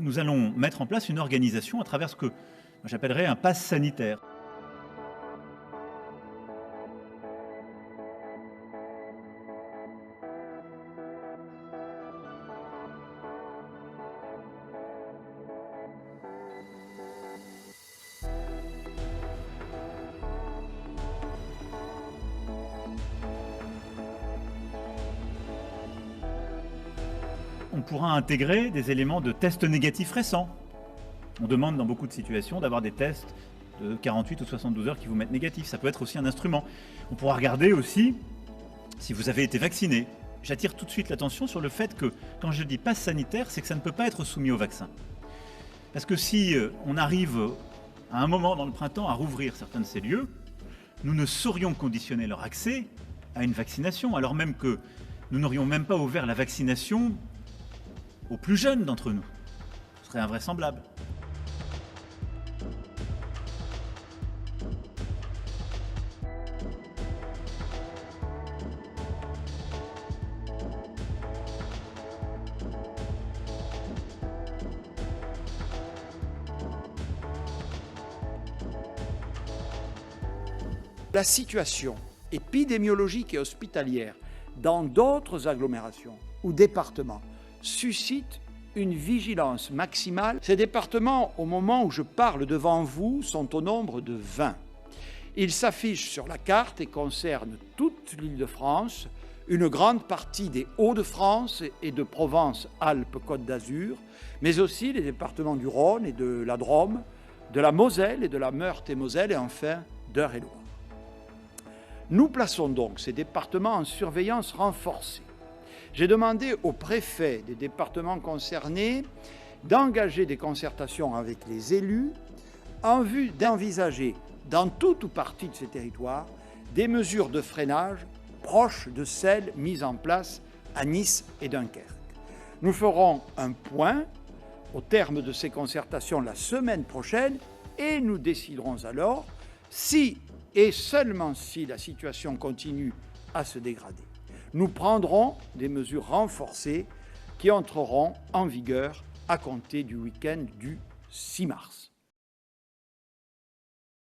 nous allons mettre en place une organisation à travers ce que j'appellerais un pass sanitaire. On pourra intégrer des éléments de tests négatifs récents. On demande dans beaucoup de situations d'avoir des tests de 48 ou 72 heures qui vous mettent négatif. Ça peut être aussi un instrument. On pourra regarder aussi si vous avez été vacciné. J'attire tout de suite l'attention sur le fait que, quand je dis passe sanitaire, c'est que ça ne peut pas être soumis au vaccin. Parce que si on arrive à un moment dans le printemps à rouvrir certains de ces lieux, nous ne saurions conditionner leur accès à une vaccination, alors même que nous n'aurions même pas ouvert la vaccination aux plus jeunes d'entre nous. Ce serait invraisemblable. La situation épidémiologique et hospitalière dans d'autres agglomérations ou départements suscite une vigilance maximale. Ces départements, au moment où je parle devant vous, sont au nombre de 20. Ils s'affichent sur la carte et concernent toute l'Île-de-France, une grande partie des Hauts-de-France et de Provence-Alpes-Côte d'Azur, mais aussi les départements du Rhône et de la Drôme, de la Moselle et de la Meurthe-et-Moselle et enfin d'Eure-et-Loir. Nous plaçons donc ces départements en surveillance renforcée. J'ai demandé au préfet des départements concernés d'engager des concertations avec les élus en vue d'envisager, dans tout ou partie de ces territoires, des mesures de freinage proches de celles mises en place à Nice et Dunkerque. Nous ferons un point au terme de ces concertations la semaine prochaine et nous déciderons alors si et seulement si la situation continue à se dégrader. Nous prendrons des mesures renforcées qui entreront en vigueur à compter du week-end du 6 mars.